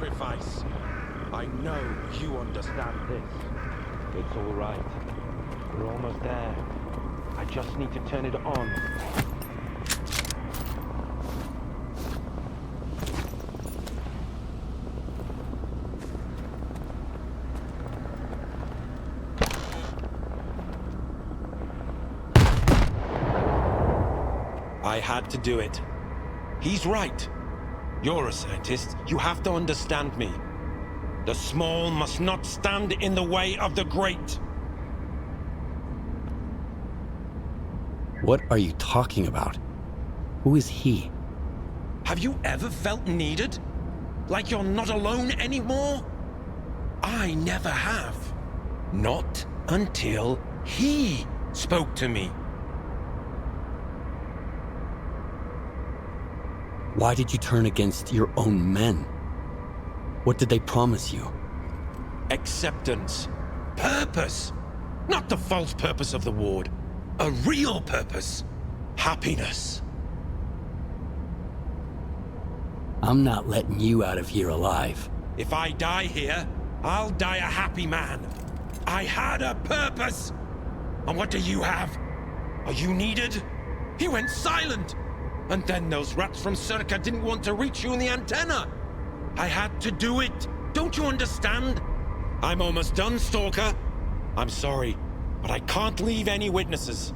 sacrifice. I know you understand this. It's all right. We're almost there. I just need to turn it on. I had to do it. He's right. You're a scientist. You have to understand me. The small must not stand in the way of the great. What are you talking about? Who is he? Have you ever felt needed? Like you're not alone anymore? I never have. Not until he spoke to me. Why did you turn against your own men? What did they promise you? Acceptance. Purpose. Not the false purpose of the ward. A real purpose. Happiness. I'm not letting you out of here alive. If I die here, I'll die a happy man. I had a purpose. And what do you have? Are you needed? He went silent. And then those rats from Circa didn't want to reach you in the antenna. I had to do it. Don't you understand? I'm almost done, Stalker. I'm sorry, but I can't leave any witnesses.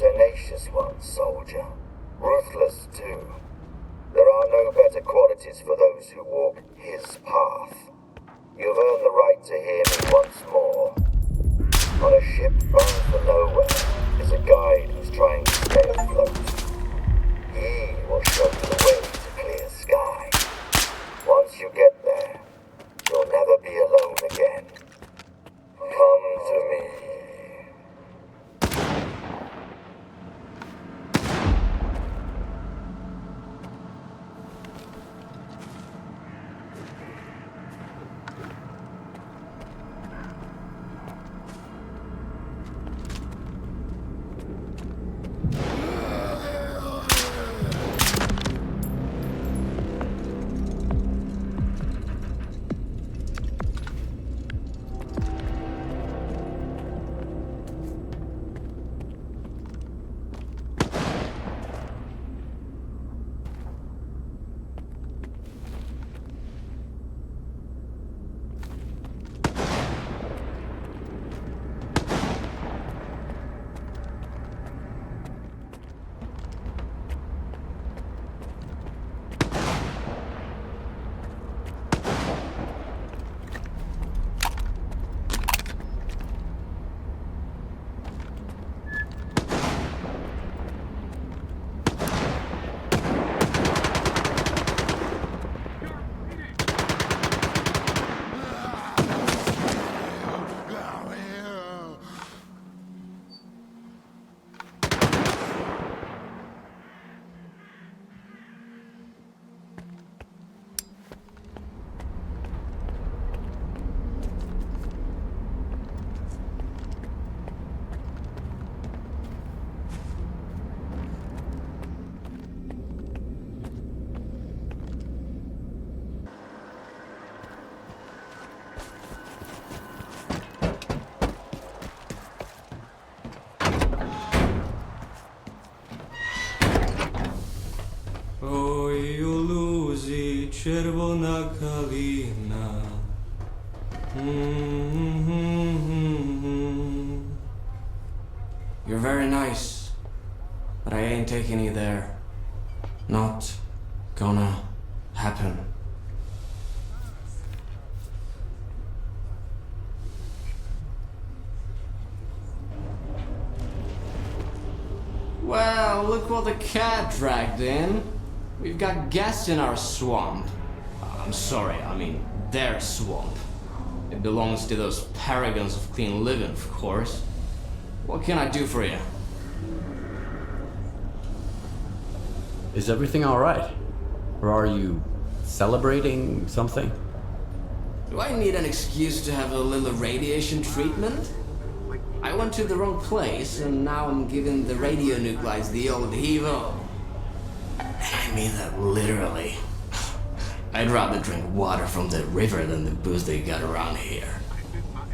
tenacious one, soldier. Ruthless, too. There are no better qualities for those who walk his path. You've earned the right to hear me once more. On a ship bound for nowhere is a guide who's trying to stay afloat. He will show you the way to clear sky. Once you get there, you'll never be alone again. Come to me. Czerwona kalina. You're very nice, but I ain't taking you there. Not gonna happen. Well, look what the cat dragged in. We've got gas in our swamp. I'm sorry, I mean their swamp. It belongs to those paragons of clean living, of course. What can I do for you? Is everything alright? Or are you celebrating something? Do I need an excuse to have a little radiation treatment? I went to the wrong place and now I'm giving the radionuclides the old heave-o. I mean that literally. I'd rather drink water from the river than the booze they got around here.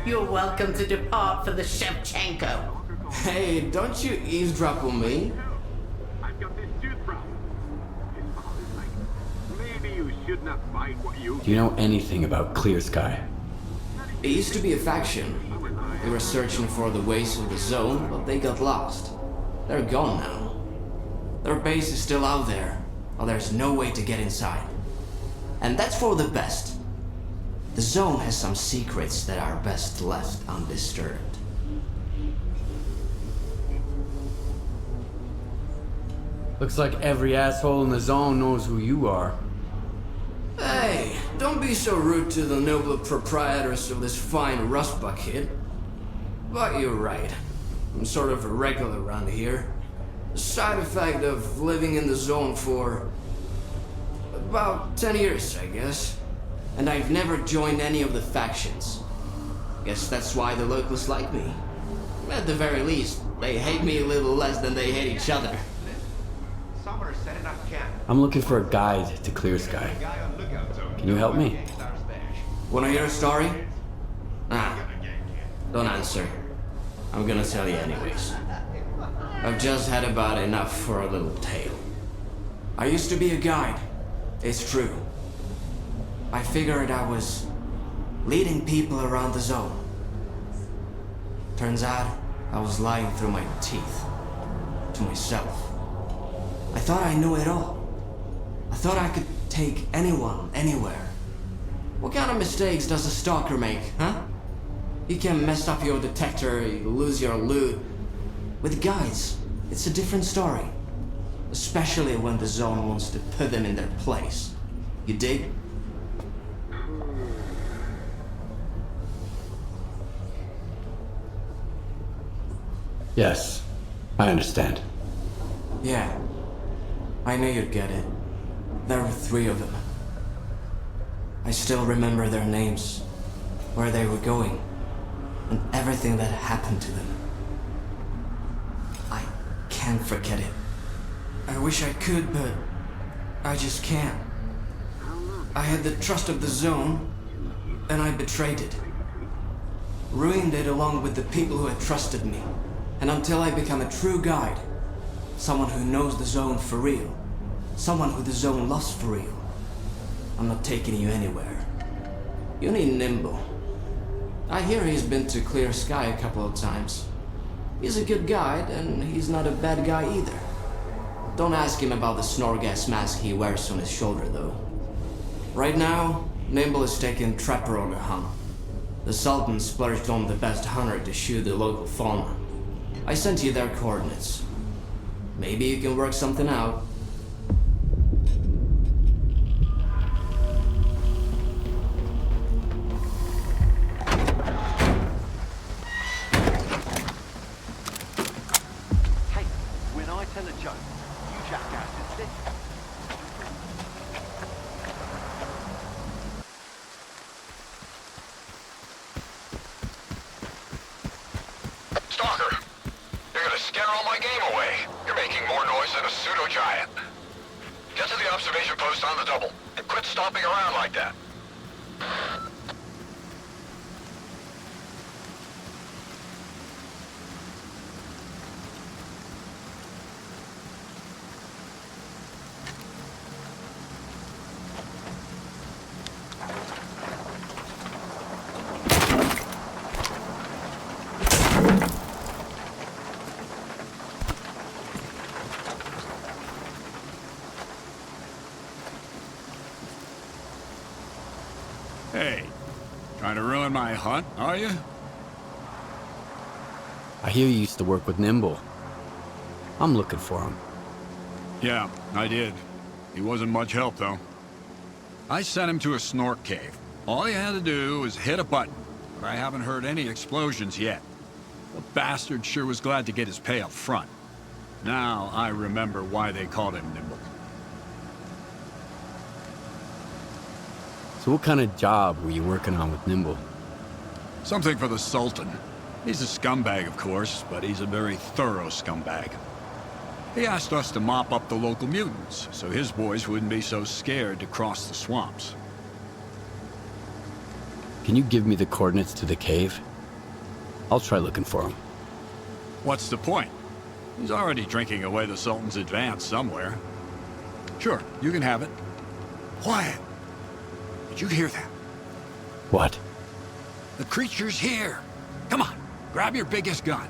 You're welcome to depart for the Shevchenko. Hey, don't you eavesdrop on me? I've got this tooth problem. His father's like, maybe you should not fight what you... Do you know anything about Clear Sky? It used to be a faction. They were searching for the ways of the zone, but they got lost. They're gone now. Their base is still out there, but there's no way to get inside. And that's for the best. The zone has some secrets that are best left undisturbed. Looks like every asshole in the zone knows who you are. Hey, don't be so rude to the noble proprietors of this fine rust bucket. But you're right. I'm sort of a regular around here. A side effect of living in the zone for about 10 years, I guess. And I've never joined any of the factions. Guess that's why the locals like me. At the very least, they hate me a little less than they hate each other. I'm looking for a guide to Clear Sky. Can you help me? Wanna hear a story? Don't answer. I'm gonna tell you anyways. I've just had about enough for a little tale. I used to be a guide. It's true. I figured I was leading people around the zone. Turns out I was lying through my teeth. to myself. I thought I knew it all. I thought I could take anyone, anywhere. What kind of mistakes does a stalker make, huh? You can mess up your detector, you lose your loot. With guys, it's a different story. Especially when the zone wants to put them in their place. You dig? Yes, I understand. Yeah. I knew you'd get it. There were 3 of them. I still remember their names, where they were going, and everything that happened to them. I can't forget it. I wish I could, but I just can't. I had the trust of the zone, and I betrayed it. Ruined it along with the people who had trusted me. And until I become a true guide, someone who knows the zone for real, someone who the zone loves for real, I'm not taking you anywhere. You need Nimble. I hear he's been to Clear Sky a couple of times. He's a good guide, and he's not a bad guy either. Don't ask him about the Snorgas mask he wears on his shoulder, though. Right now, Nimble is taking Trapper on a hunt. The Sultan splurged on the best hunter to shoot the local fauna. I sent you their coordinates. Maybe you can work something out. Hey, when I tell a joke, you jackasses sit. Stalker, you're gonna scare all my game away. You're making more noise than a pseudo-giant. Get to the observation post on the double, and quit stomping around like that. Hey, trying to ruin my hunt, are you? I hear you used to work with Nimble. I'm looking for him. Yeah, I did. He wasn't much help, though. I sent him to a snork cave. All he had to do was hit a button, but I haven't heard any explosions yet. The bastard sure was glad to get his pay up front. Now I remember why they called him Nimble. So what kind of job were you working on with Nimble? Something for the Sultan. He's a scumbag, of course, but he's a very thorough scumbag. He asked us to mop up the local mutants, so his boys wouldn't be so scared to cross the swamps. Can you give me the coordinates to the cave? I'll try looking for him. What's the point? He's already drinking away the Sultan's advance somewhere. Sure, you can have it. Quiet! Did you hear that? What? The creature's here! Come on, grab your biggest gun.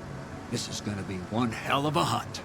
This is gonna be one hell of a hunt.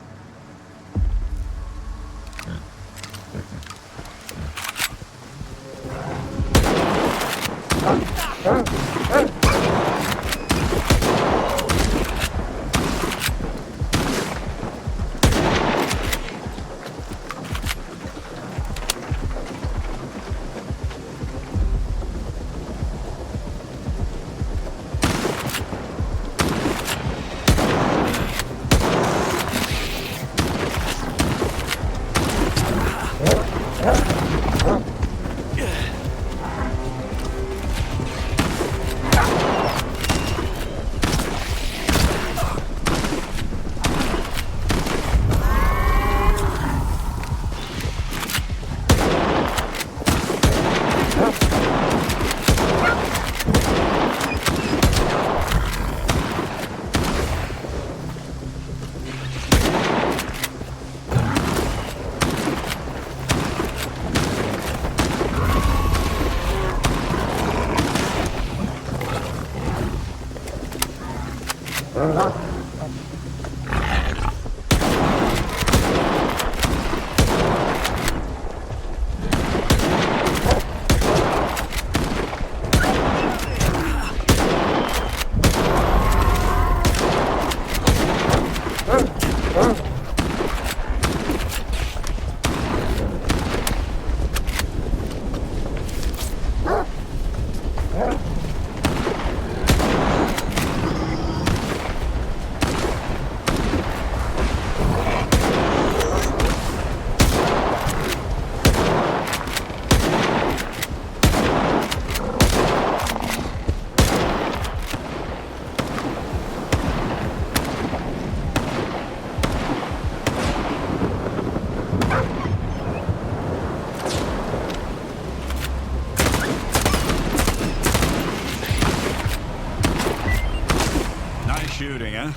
Nice shooting, huh?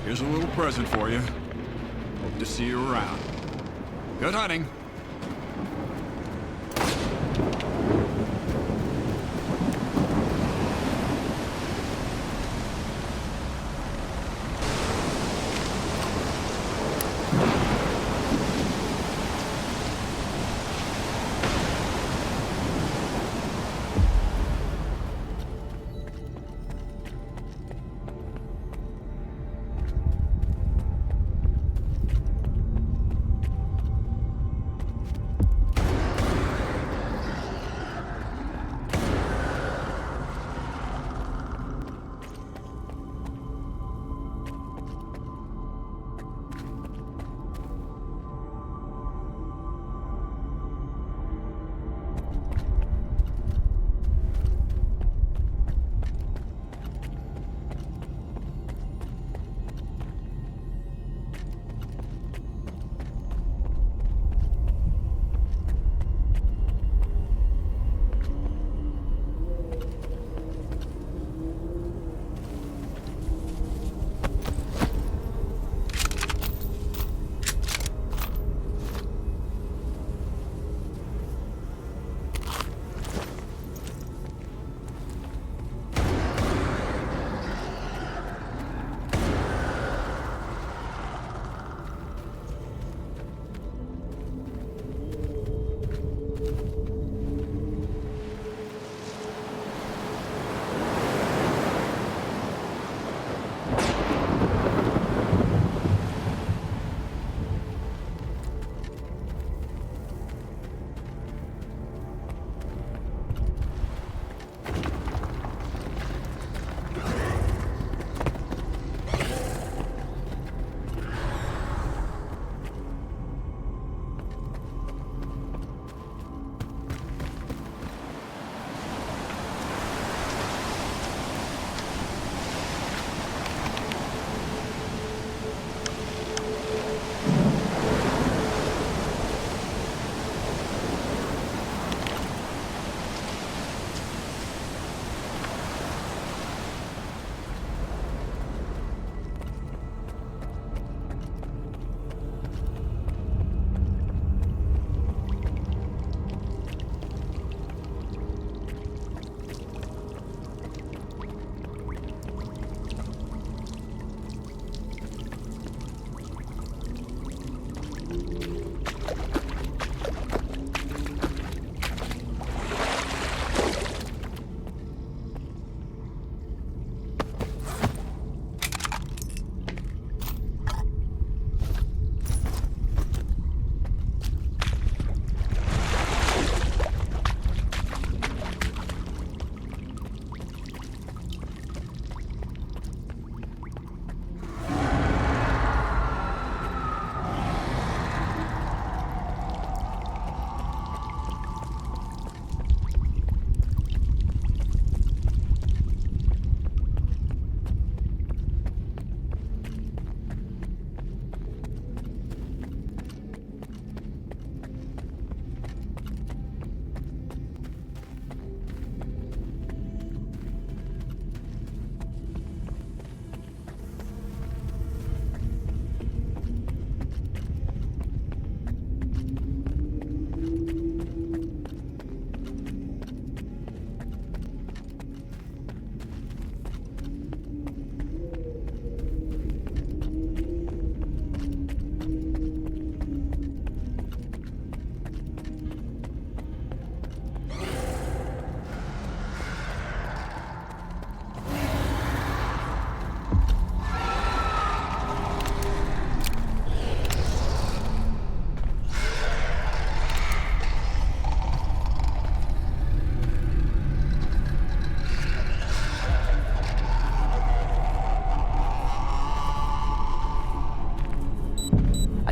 Here's a little present for you. Hope to see you around. Good hunting.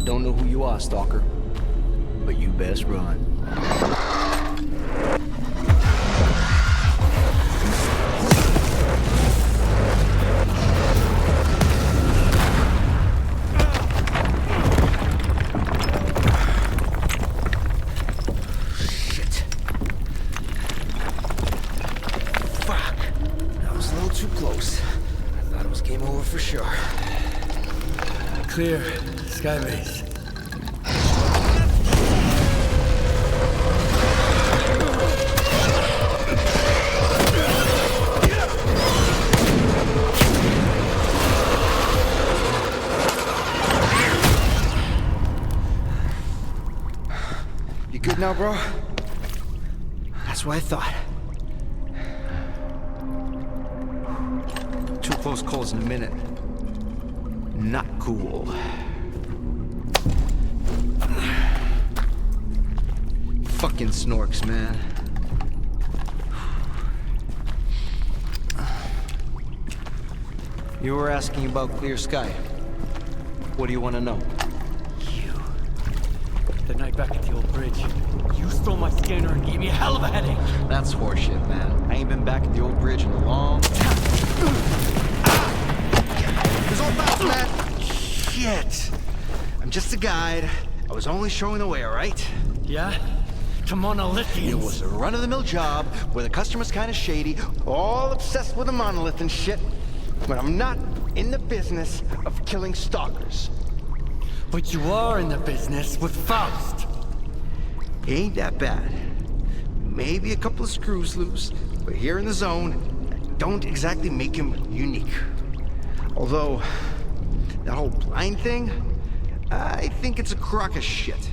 Don't know who you are, Stalker, but you best run. Shit. Fuck. That was a little too close. I thought it was Game over for sure. Clear. Skybase. You good now, bro? That's what I thought. 2 close calls in a minute. Not cool. Fucking snorks, man. You were asking about clear sky. What do you want to know? The night back at the old bridge, you stole my scanner and gave me a hell of a headache. That's horseshit, man. I ain't been back at the old bridge in a long time. It's all about, man. Shit. I'm just a guide. I was only showing the way, all right? Yeah? To monolithians. It was a run-of-the-mill job where the customer's kind of shady, all obsessed with a monolith and shit. But I'm not in the business of killing stalkers. But you are in the business with Faust. He ain't that bad. Maybe a couple of screws loose, but here in the zone, don't exactly make him unique. Although, that whole blind thing, I think it's a crock of shit.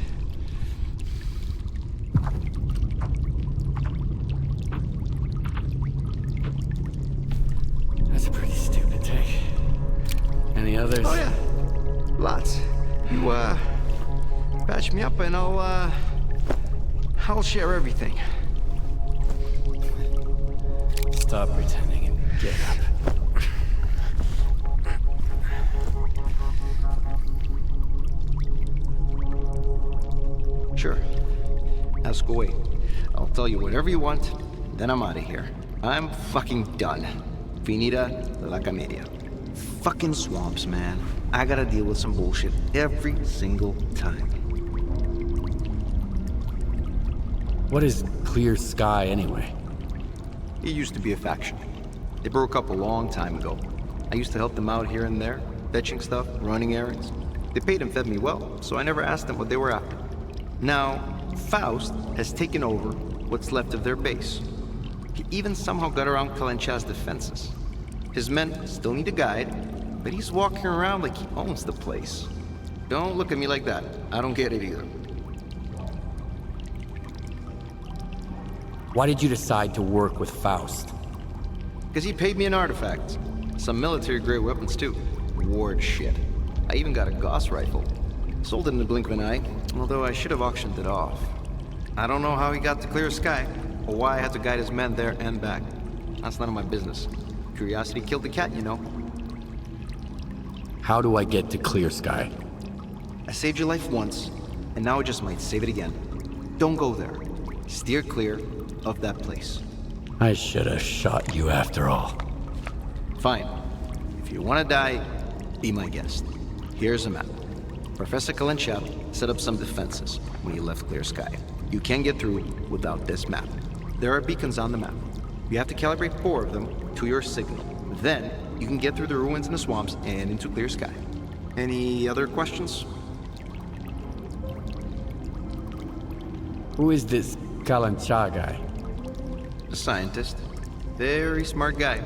That's a pretty stupid take. Any others? Oh yeah, lots. You, patch me up and I'll share everything. Stop pretending and get up. Sure. Ask away. I'll tell you whatever you want, then I'm out of here. I'm fucking done. Finita la comedia. Fucking swamps, man. I gotta deal with some bullshit every single time. What is clear sky anyway? It used to be a faction. They broke up a long time ago. I used to help them out here and there, fetching stuff, running errands. They paid and fed me well, so I never asked them what they were after. Now, Faust has taken over what's left of their base. He even somehow got around Kalencha's defenses. His men still need a guide, but he's walking around like he owns the place. Don't look at me like that. I don't get it either. Why did you decide to work with Faust? Because he paid me an artifact. Some military-grade weapons, too. Ward shit. I even got a Gauss rifle. Sold it in the blink of an eye, although I should have auctioned it off. I don't know how he got to clear sky, or why I had to guide his men there and back. That's none of my business. Curiosity killed the cat, you know. How do I get to clear sky? I saved your life once, and now I just might save it again. Don't go there. Steer clear of that place. I should have shot you after all. Fine. If you want to die, be my guest. Here's a map. Professor Kalencha set up some defenses when you left clear sky. You can't get through without this map. There are beacons on the map. You have to calibrate 4 of them to your signal. Then, you can get through the ruins in the swamps and into clear sky. Any other questions? Who is this Kalancha guy? A scientist. Very smart guy.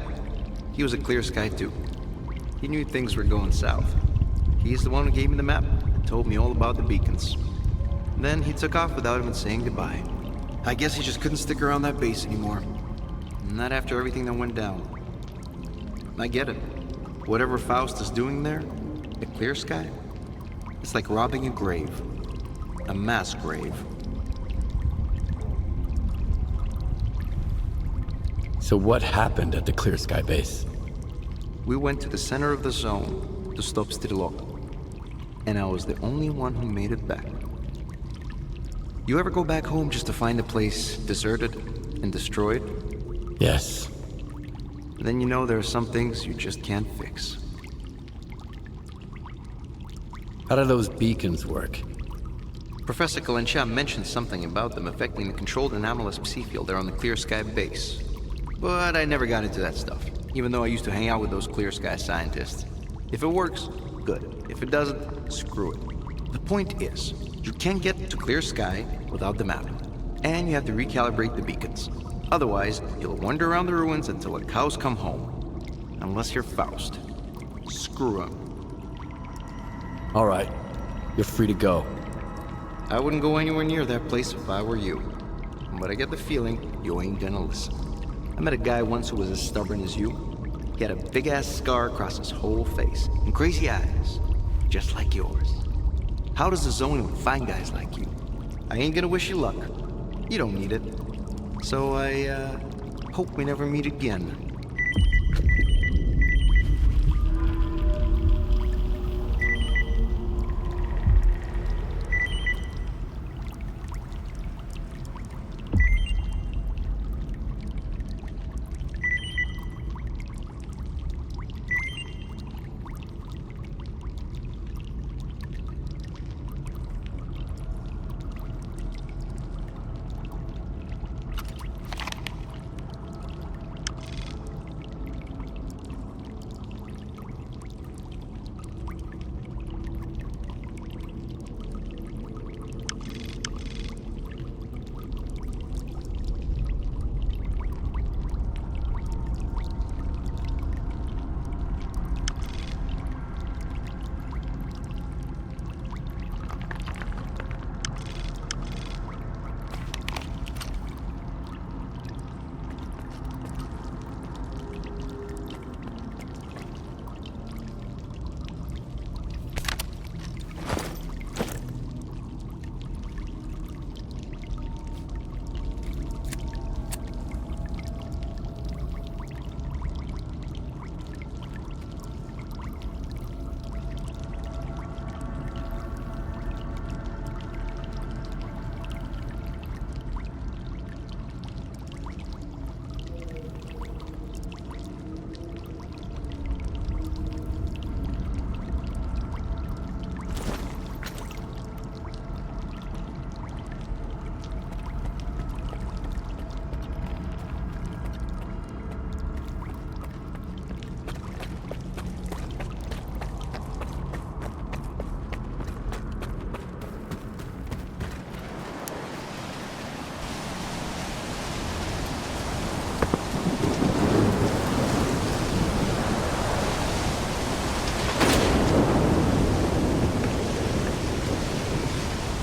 He was a clear sky too. He knew things were going south. He's the one who gave me the map and told me all about the beacons. Then he took off without even saying goodbye. I guess he just couldn't stick around that base anymore. Not after everything that went down. I get it. Whatever Faust is doing there, at clear sky, it's like robbing a grave. A mass grave. So what happened at the clear sky base? We went to the center of the zone to stop Strilok, and I was the only one who made it back. You ever go back home just to find the place deserted and destroyed? Yes. Then you know there are some things you just can't fix. How do those beacons work? Professor Kalencha mentioned something about them affecting the controlled anomalous psi field there on the clear sky base. But I never got into that stuff. even though I used to hang out with those clear sky scientists. If it works, good. If it doesn't, screw it. The point is, you can't get to clear sky without the map, and you have to recalibrate the beacons. Otherwise, you'll wander around the ruins until the cows come home. Unless you're Faust. Screw 'em. All right, you're free to go. I wouldn't go anywhere near that place if I were you. But I get the feeling you ain't gonna listen. I met a guy once who was as stubborn as you. He had a big-ass scar across his whole face, and crazy eyes, just like yours. How does the zone even find guys like you? I ain't gonna wish you luck. You don't need it. So I, hope we never meet again.